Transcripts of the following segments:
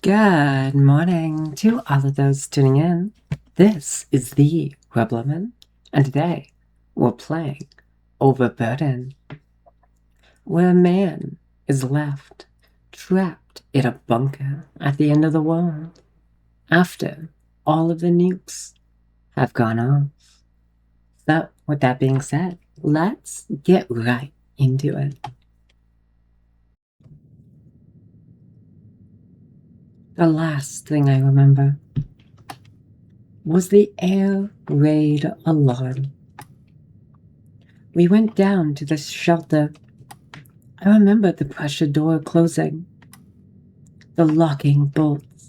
Good morning to all of those tuning in. This is the Rebelman, and today we're playing Overburden, where a man is left trapped in a bunker at the end of the world after all of the nukes have gone off. So, with that being said, let's get right into it. The last thing I remember was the air raid alarm. We went down to the shelter. I remember the pressure door closing, the locking bolts,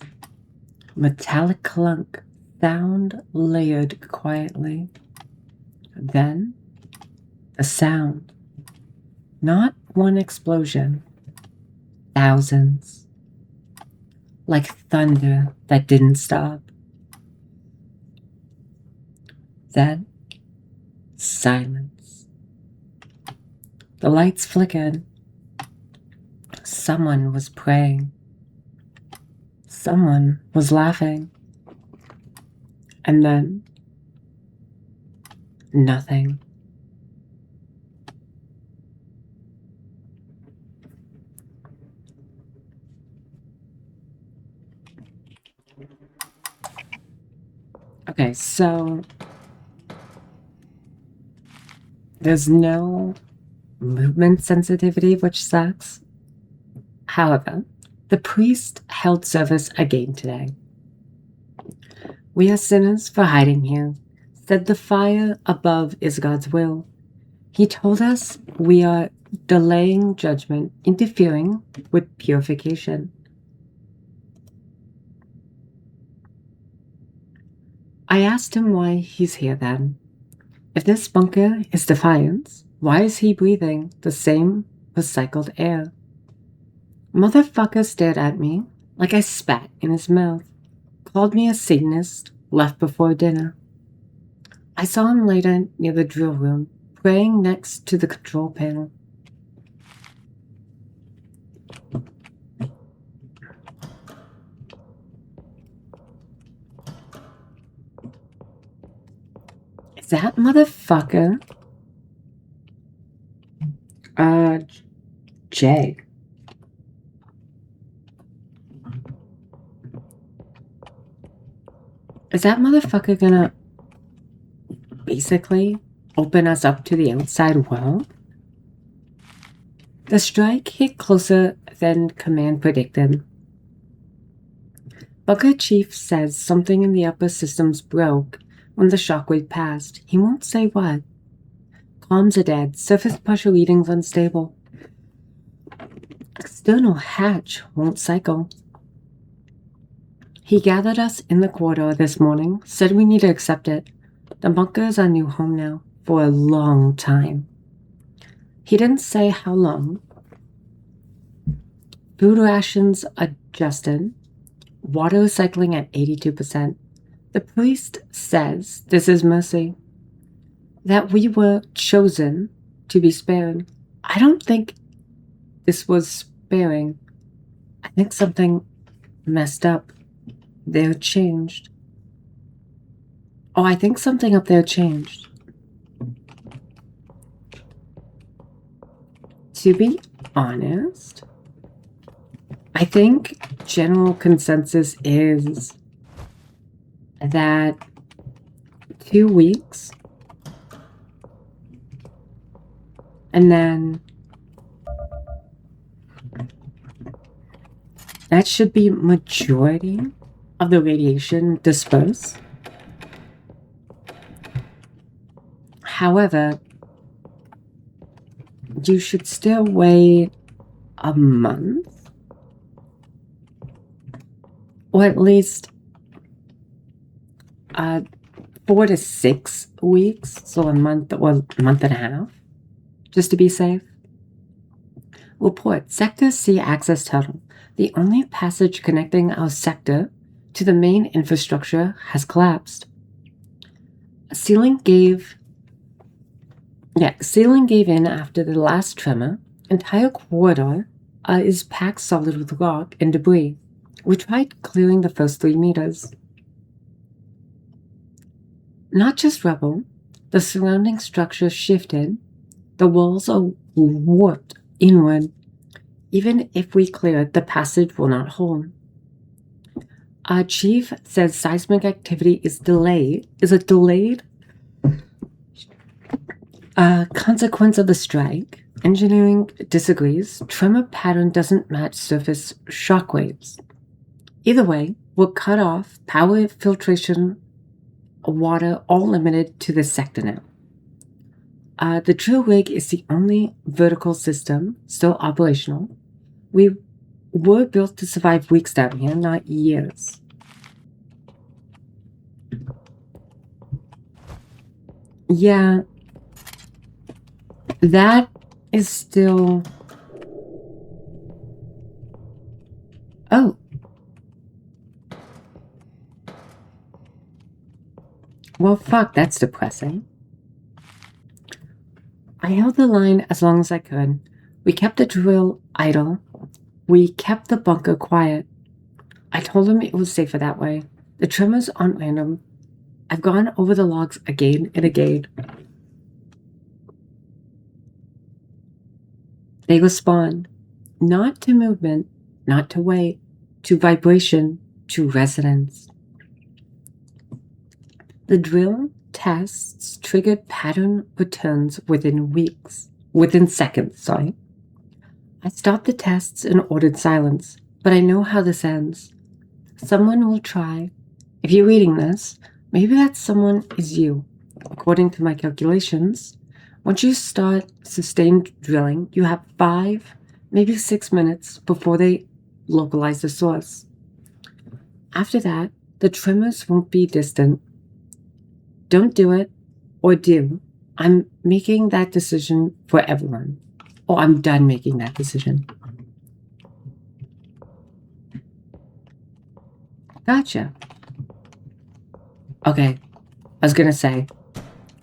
metallic clunk, sound layered quietly. Then, the sound. Not one explosion, thousands. Like thunder that didn't stop. Then, silence. The lights flickered. Someone was praying. Someone was laughing. And then, nothing. Okay, so there's no movement sensitivity, which sucks. However, the priest held service again today. We are sinners for hiding here, said the fire above is God's will. He told us we are delaying judgment, interfering with purification. I asked him why he's here then. If this bunker is defiance, why is he breathing the same recycled air? Motherfucker stared at me like I spat in his mouth, called me a Satanist, left before dinner. I saw him later near the drill room, praying next to the control panel. Is that motherfucker? Jay. Is that motherfucker gonna basically open us up to the outside world? The strike hit closer than command predicted. Bunker Chief says something in the upper systems broke when the shockwave passed. He won't say what. Comms are dead. Surface pressure readings unstable. External hatch won't cycle. He gathered us in the corridor this morning, said we need to accept it. The bunker is our new home now, for a long time. He didn't say how long. Food rations adjusted. Water recycling at 82%. The priest says this is mercy. That we were chosen to be spared. I don't think this was sparing. I think something messed up. They're changed. Oh, I think something up there changed. To be honest, I think general consensus is that 2 weeks and then that should be majority of the radiation dispersed. However, you should still wait a month, or at least 4 to 6 weeks, so a month or a month and a half, just to be safe. Report, Sector C access tunnel. The only passage connecting our sector to the main infrastructure has collapsed. Ceiling gave in after the last tremor. Entire corridor is packed solid with rock and debris. We tried clearing the first 3 meters. Not just rubble, the surrounding structure shifted. The walls are warped inward. Even if we clear it, the passage will not hold. Our chief says seismic activity is a delayed consequence of the strike. Engineering disagrees. Tremor pattern doesn't match surface shock waves. Either way, we'll cut off power, filtration, water, all limited to this sector now. The drill rig is the only vertical system still operational. We were built to survive weeks down here, not years. Yeah, that is still... Oh. Well, fuck, that's depressing. I held the line as long as I could. We kept the drill idle. We kept the bunker quiet. I told him it was safer that way. The tremors aren't random. I've gone over the logs again and again. They respond, not to movement, not to weight, to vibration, to resonance. The drill tests triggered pattern returns within seconds. I stopped the tests and ordered silence, but I know how this ends. Someone will try. If you're reading this, maybe that someone is you. According to my calculations, once you start sustained drilling, you have 5, maybe 6 minutes before they localize the source. After that, the tremors won't be distant. Don't do it, or do. I'm making that decision for everyone. Or I'm done making that decision. Gotcha. Okay, I was gonna say,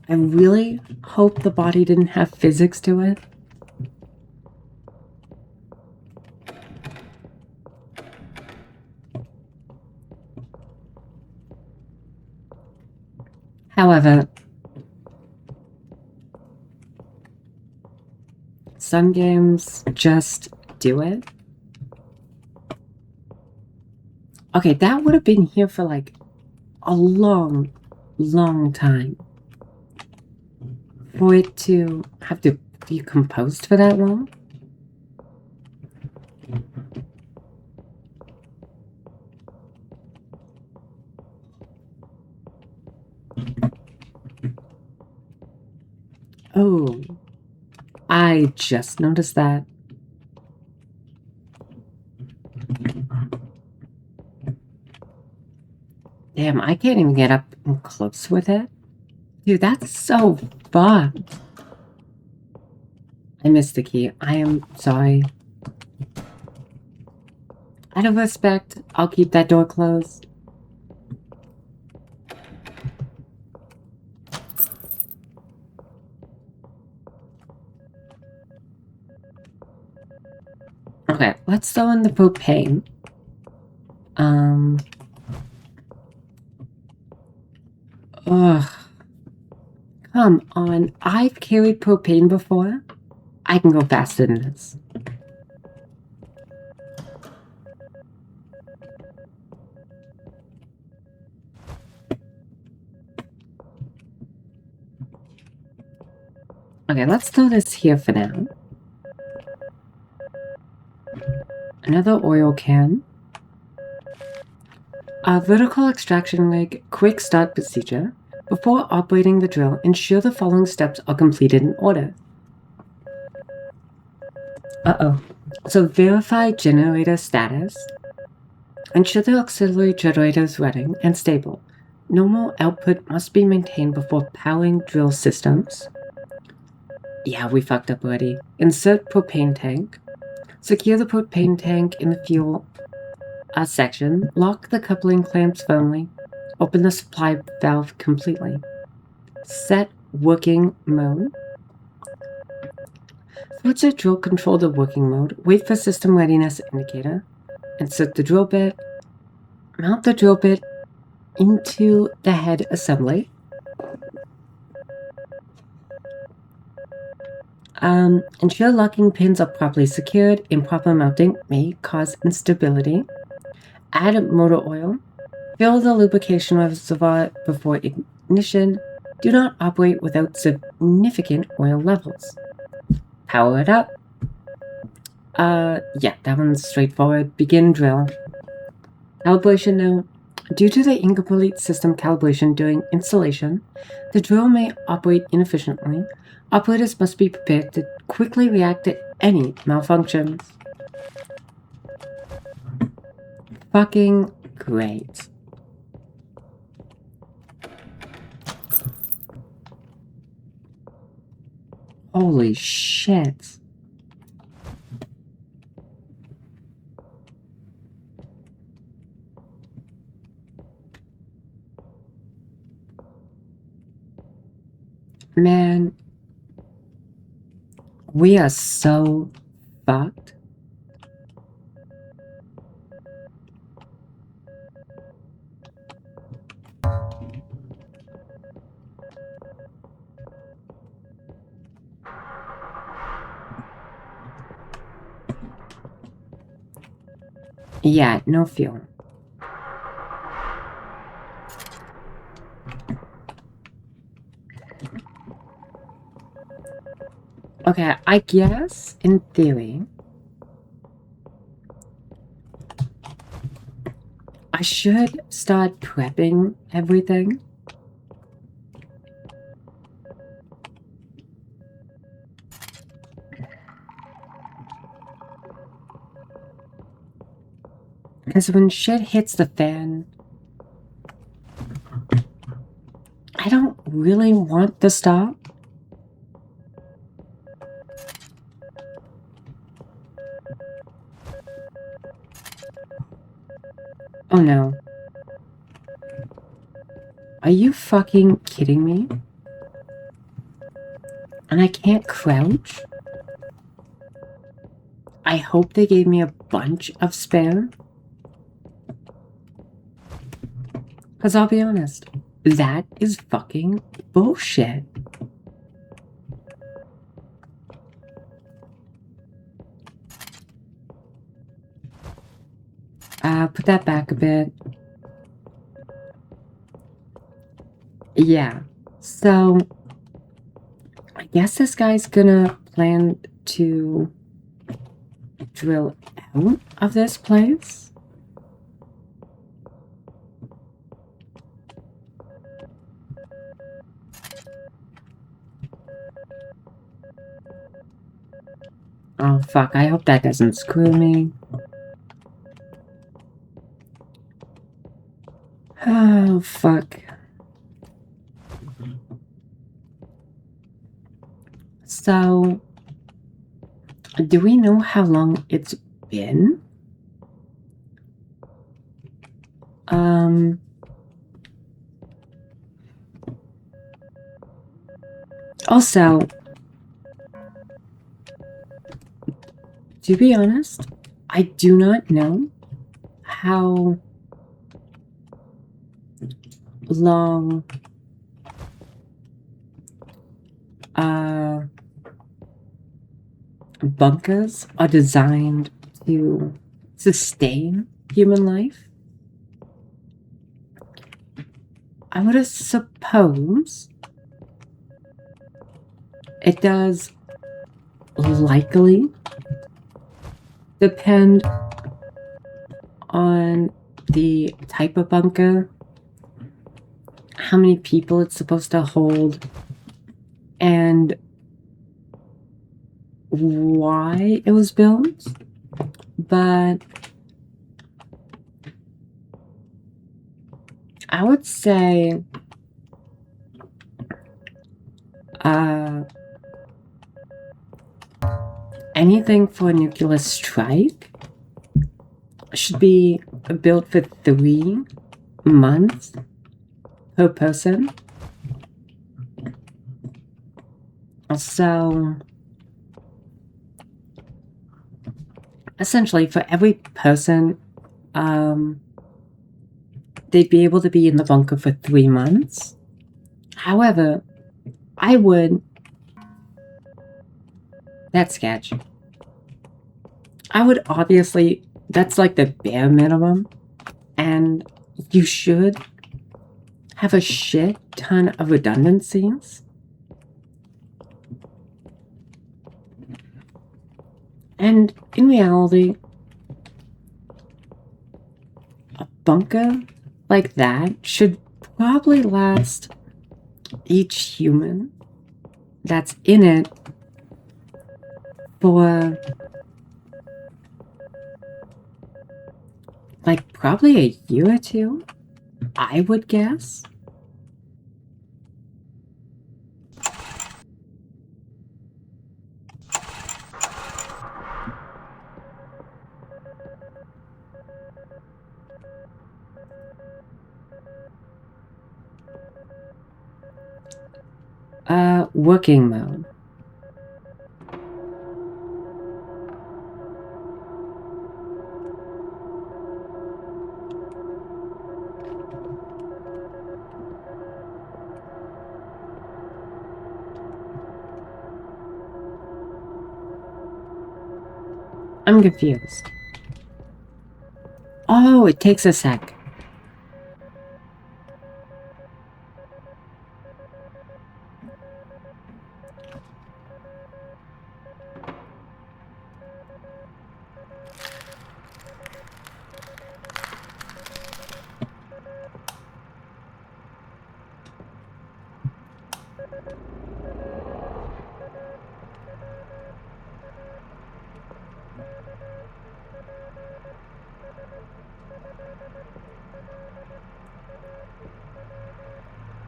I really hope the body didn't have physics to it. However, some games just do it. Okay, that would have been here for like a long, long time. For it to have to be composed for that long? Oh, I just noticed that. Damn, I can't even get up and close with it. Dude, that's so fun. I missed the key. I am sorry. Out of respect, I'll keep that door closed. Okay, let's throw in the propane. Ugh. Come on, I've carried propane before. I can go faster than this. Okay, let's throw this here for now. Another oil can. A vertical extraction rig quick start procedure. Before operating the drill, ensure the following steps are completed in order. So verify generator status. Ensure the auxiliary generator is running and stable. Normal output must be maintained before powering drill systems. Yeah, we fucked up already. Insert propane tank. Secure the propane tank in the fuel section. Lock the coupling clamps firmly. Open the supply valve completely. Set working mode. Switch the drill control to working mode. Wait for system readiness indicator. Insert the drill bit. Mount the drill bit into the head assembly. Ensure locking pins are properly secured. Improper mounting may cause instability. Add motor oil. Fill the lubrication reservoir before ignition. Do not operate without significant oil levels. Power it up. Yeah, that one's straightforward. Begin drill. Calibration note. Due to the incomplete system calibration during installation, the drill may operate inefficiently. Operators must be prepared to quickly react to any malfunctions. Fucking great. Holy shit. Man, we are so fucked. Yeah, no fuel. Okay, I guess, in theory, I should start prepping everything. Because when shit hits the fan, I don't really want to stop. Oh no. Are you fucking kidding me? And I can't crouch? I hope they gave me a bunch of spare. Because I'll be honest, that is fucking bullshit. Put that back a bit. Yeah, so I guess this guy's gonna plan to drill out of this place. Oh fuck, I hope that doesn't screw me. Oh fuck. So, do we know how long it's been? Also, to be honest, I do not know how long bunkers are designed to sustain human life. I would suppose it does likely depend on the type of bunker, how many people it's supposed to hold, and why it was built. But I would say anything for a nuclear strike should be built for 3 months per person. So essentially for every person they'd be able to be in the bunker for 3 months. However, I would... That's sketch. I would obviously... That's like the bare minimum. And you should have a shit ton of redundancies. And in reality, a bunker like that should probably last each human that's in it for like probably a year or two, I would guess. Working mode. I'm confused. Oh, it takes a sec.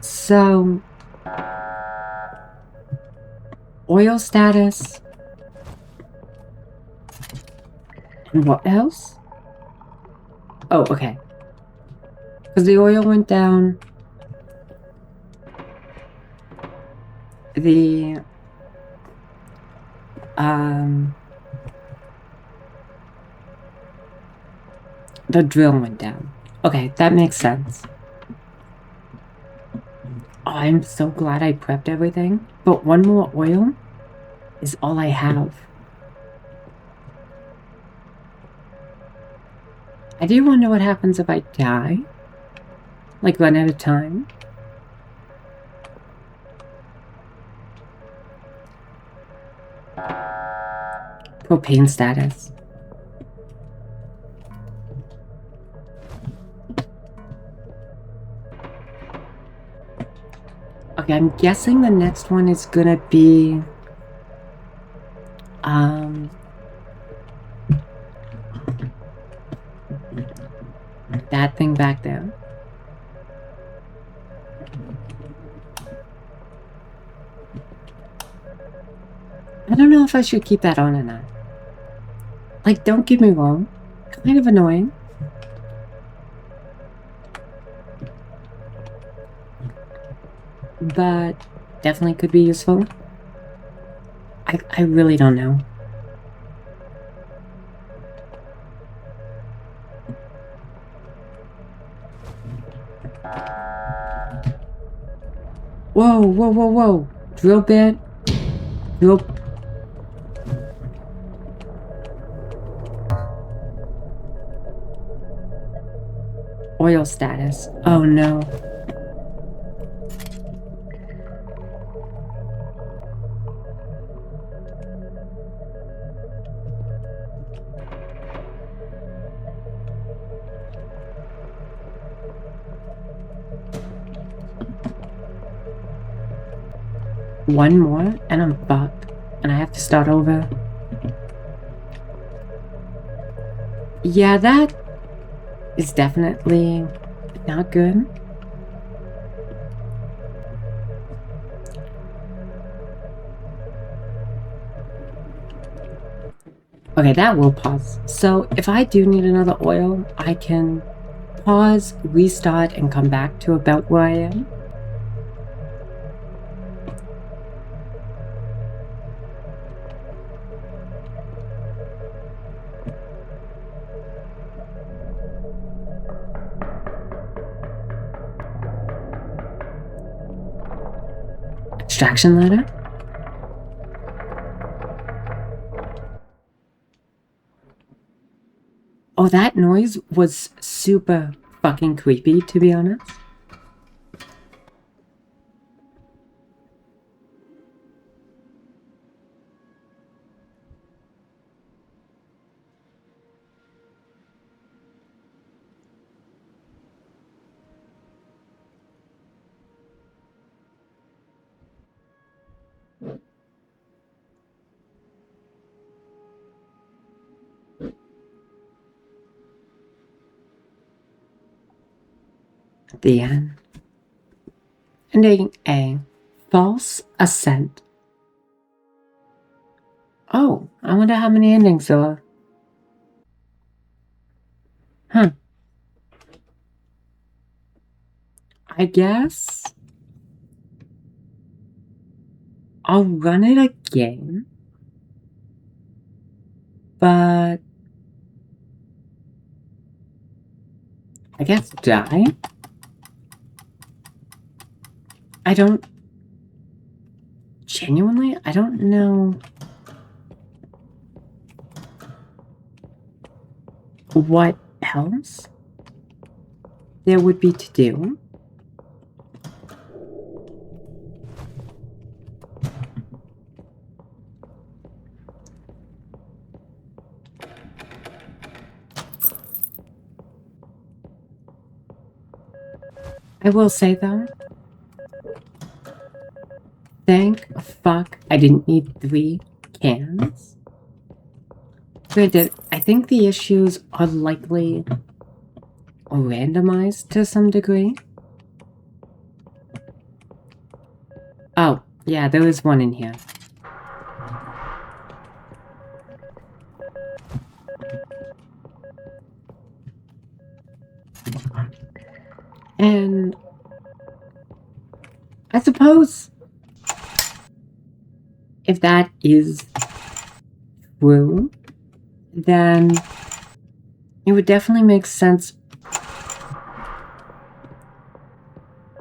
So, oil status. And what else? Oh, okay. Because the oil went down. The drill went down. Okay, that makes sense. Oh, I'm so glad I prepped everything. But one more oil is all I have. I do wonder what happens if I die. Like, run out of time. Propane status. Okay, I'm guessing the next one is gonna be... that thing back there. I don't know if I should keep that on or not. Like, don't get me wrong. Kind of annoying. But definitely could be useful. I really don't know. Whoa, whoa, whoa, whoa. Drill bit. Drill. Oil status. Oh no. One more and I'm fucked. And I have to start over. Yeah, that is definitely not good. Okay, that will pause. So if I do need another oil, I can pause, restart, and come back to about where I am. extraction ladder? Oh, that noise was super fucking creepy, to be honest. The end. Ending A. False ascent. Oh, I wonder how many endings there are. Huh. I guess I'll run it again, but I guess die? I don't know what else there would be to do. I will say though, thank fuck I didn't need 3 cans. Granted, I think the issues are likely randomized to some degree. Oh, yeah, there is one in here. And I suppose if that is true, then it would definitely make sense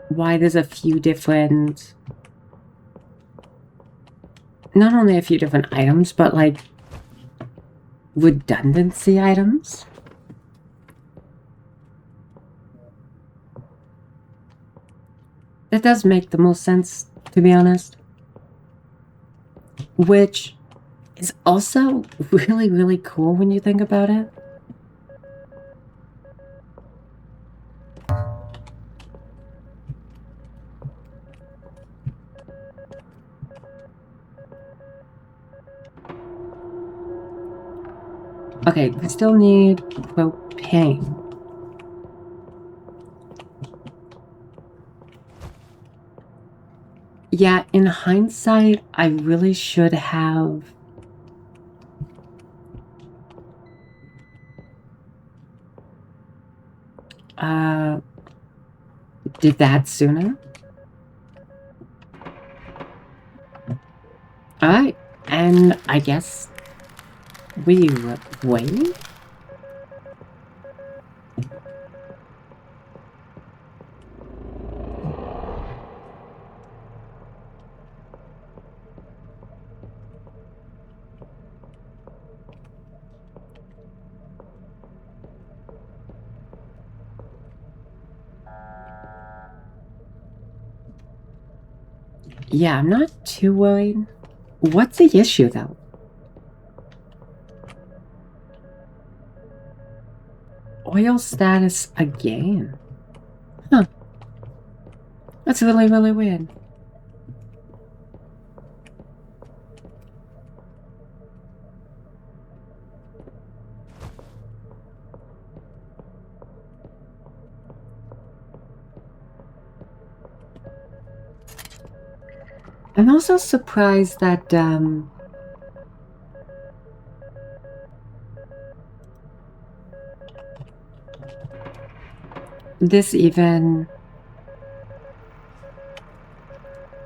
why there's a few different, not only a few different items, but like redundancy items. That does make the most sense, to be honest. Which is also really, really cool when you think about it. Okay, we still need propane. Yeah, in hindsight, I really should have did that sooner. Alright, and I guess we wait? Yeah, I'm not too worried. What's the issue, though? Oil status again? Huh. That's really, really weird. I'm also surprised that, this even...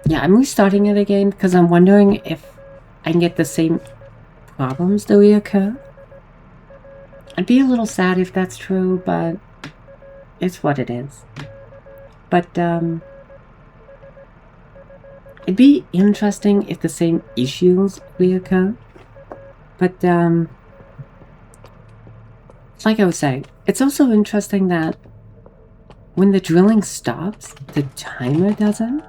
Yeah, I'm restarting it again because I'm wondering if I can get the same problems that reoccur. I'd be a little sad if that's true, but it's what it is. But, It'd be interesting if the same issues reoccur. But, like I was saying, it's also interesting that when the drilling stops, the timer doesn't.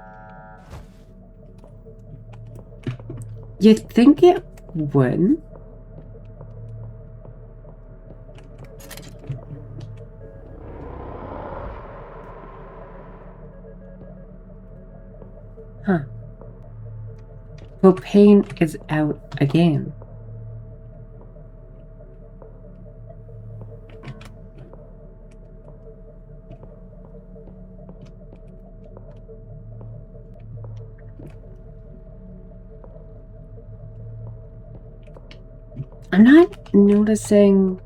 You'd think it would. Huh. Propane is out again. I'm not noticing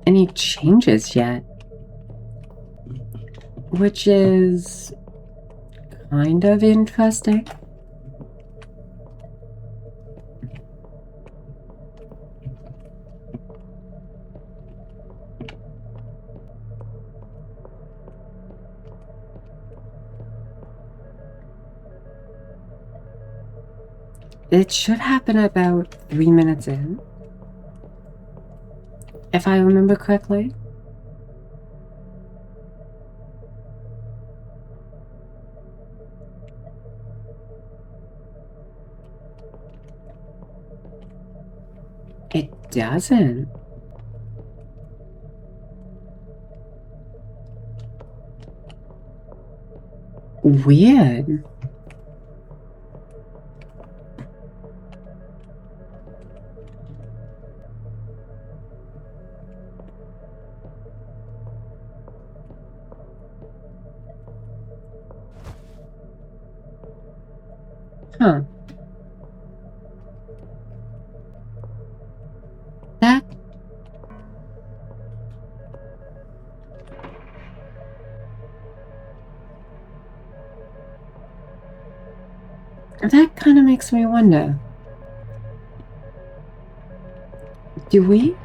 any changes yet, which is kind of interesting. It should happen about 3 minutes in, if I remember correctly. It doesn't. Weird. Huh. That that kind of makes me wonder. Do we?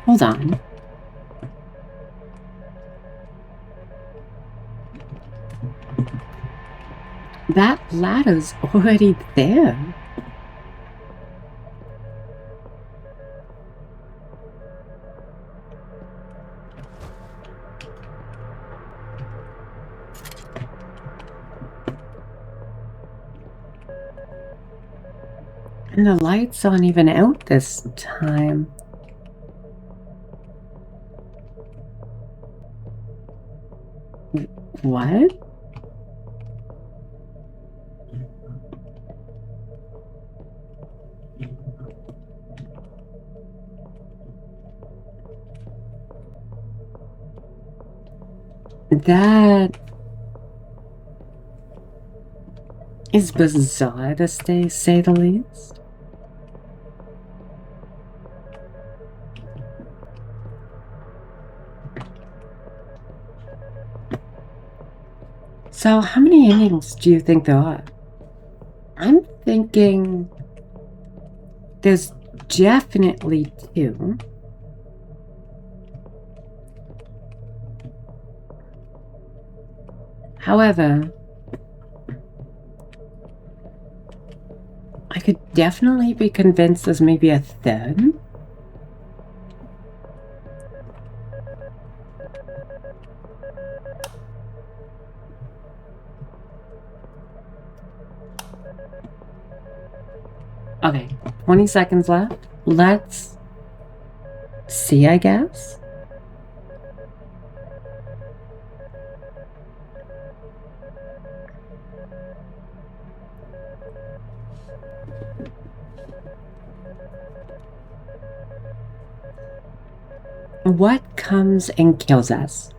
Hold on. That ladder's already there. And the lights aren't even out this time. What? That is bizarre to say the least. So, how many innings do you think there are? I'm thinking there's definitely 2. However, I could definitely be convinced there's maybe a 3rd. Okay, 20 seconds left. Let's see, I guess. What comes and kills us?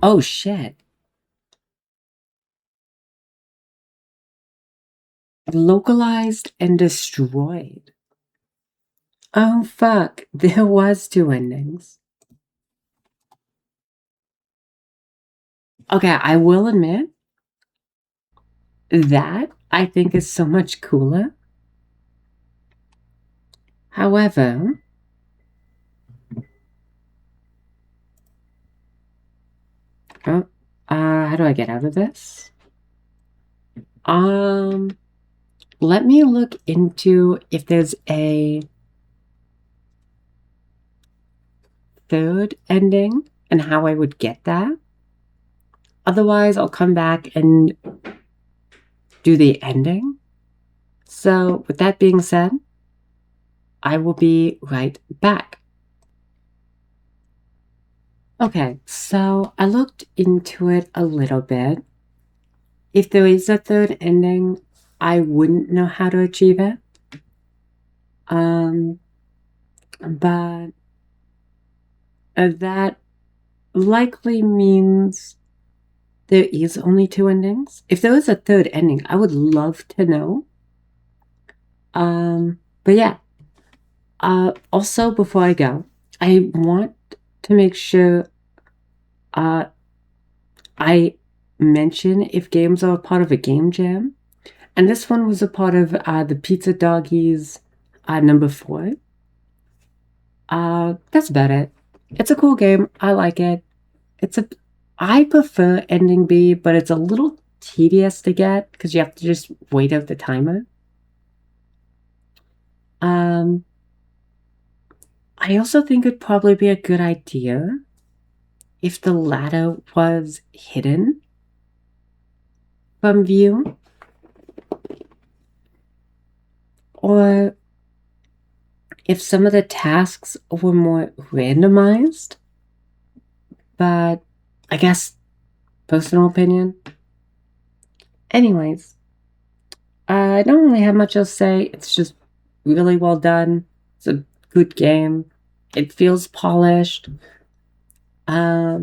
Oh shit. Localized and destroyed. Oh fuck, there was 2 endings. Okay, I will admit that I think is so much cooler. However, how do I get out of this? Let me look into if there's a third ending and how I would get that. Otherwise, I'll come back and do the ending. So, with that being said, I will be right back. Okay, so I looked into it a little bit. If there is a third ending, I wouldn't know how to achieve it. But that likely means there is only two endings. If there was a third ending, I would love to know. But yeah. Also, before I go, I want to make sure I mention if games are a part of a game jam. And this one was a part of the Pizza Doggies number 4. That's about it. It's a cool game. I like it. I prefer ending B, but it's a little tedious to get because you have to just wait out the timer. I also think it'd probably be a good idea if the ladder was hidden from view, or if some of the tasks were more randomized. But I guess personal opinion. Anyways, I don't really have much else to say. It's just really well done. It's a good game. It feels polished. I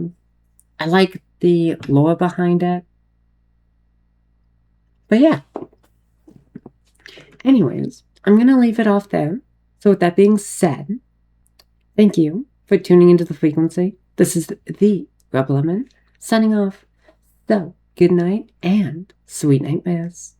like the lore behind it. But yeah. Anyways, I'm going to leave it off there. So with that being said, thank you for tuning into The Frequency. This is the Rebel Lemon signing off. So, good night and sweet nightmares.